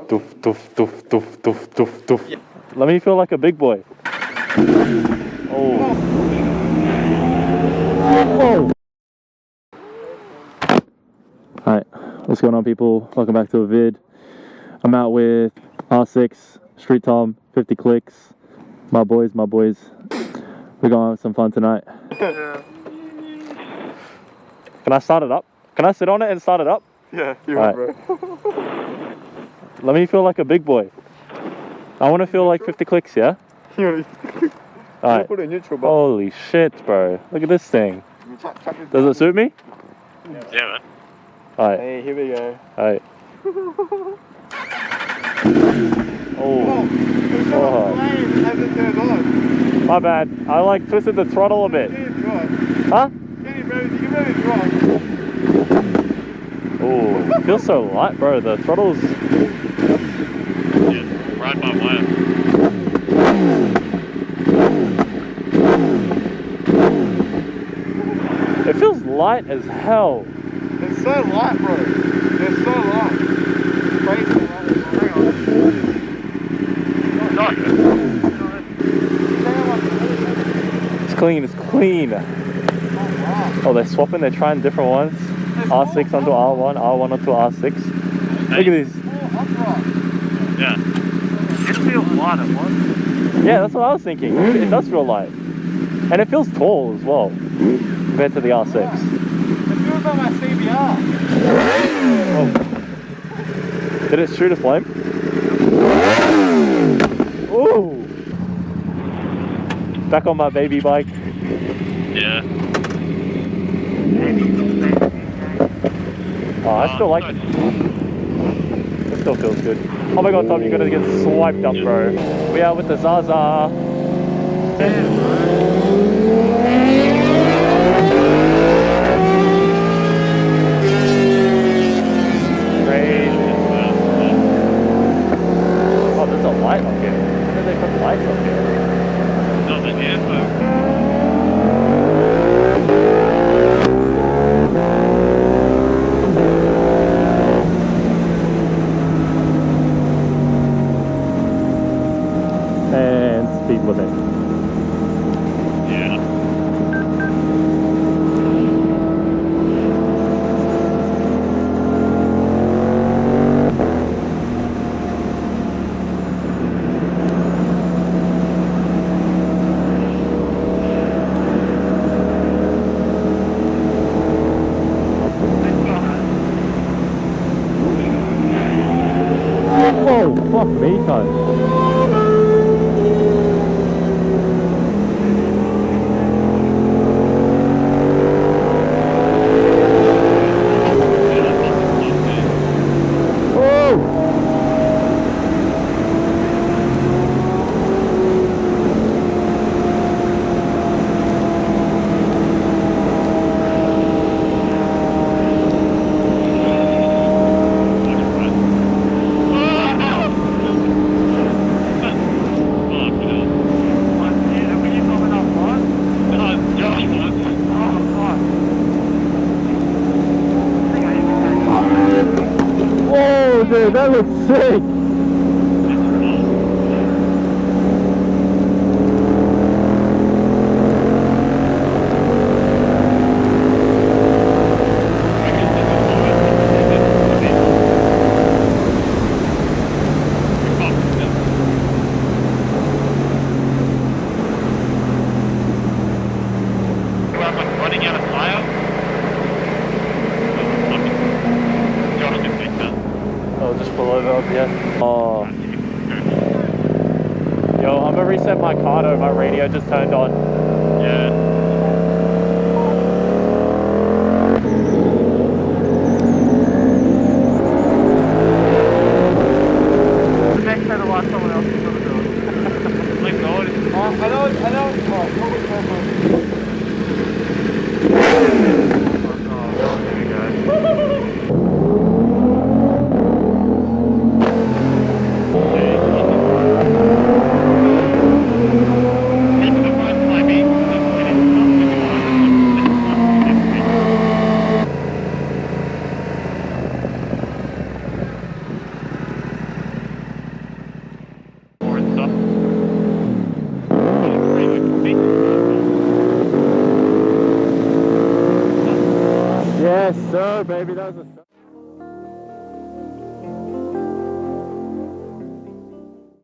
Doof, doof, doof, doof, doof, doof, doof. Yeah. Let me feel like a big boy. Oh. Whoa. Alright, what's going on, people? Welcome back to a vid. I'm out with R6, Street Tom, 50 clicks. My boys. We're gonna have some fun tonight. Yeah. Can I start it up? Can I sit on it and start it up? Yeah, you are, bro. Let me feel like a big boy. I want to feel like 50 clicks, yeah? Alright. Put it in neutral, but Holy shit, bro. Look at this thing. Does it suit me? Yeah, man. Alright. Hey, here we go. Alright. Oh. Hasn't turned on. My bad. I like twisted the throttle a bit. Huh? Oh, it feels so light, bro. The throttle's... Yeah, ride by wire. It feels light as hell. It's so light, bro. It's so light. Crazy light. Hang on. It's clean. Oh, they're swapping, they're trying different ones. R6 onto R1, R1 onto R6. Hey. Look at this. Yeah. It feels light at once. Yeah, that's what I was thinking. It does feel light. And it feels tall as well, compared to the R6. It feels like my CBR. Oh. Did it shoot a flame? Ooh! Back on my baby bike. Yeah. Oh, I still like it. It still feels good. Oh my god, Tom, you're gonna get swiped up, bro. We are with the Zaza. Crazy. Oh, there's a light up here. When did they put lights up here? Nothing here, but... And speed limit. Yeah. Whoa, fuck me, cuz. Dude, that looks sick! Running out of fire? Josh can fix that. Oh, just pull over up, yeah. Oh. Yo, I'm gonna reset my car though, my radio just turned on. Yeah. Next time to watch someone else do it. Oh my god. I know. Keep the road climbing. Yes, sir, baby. That was a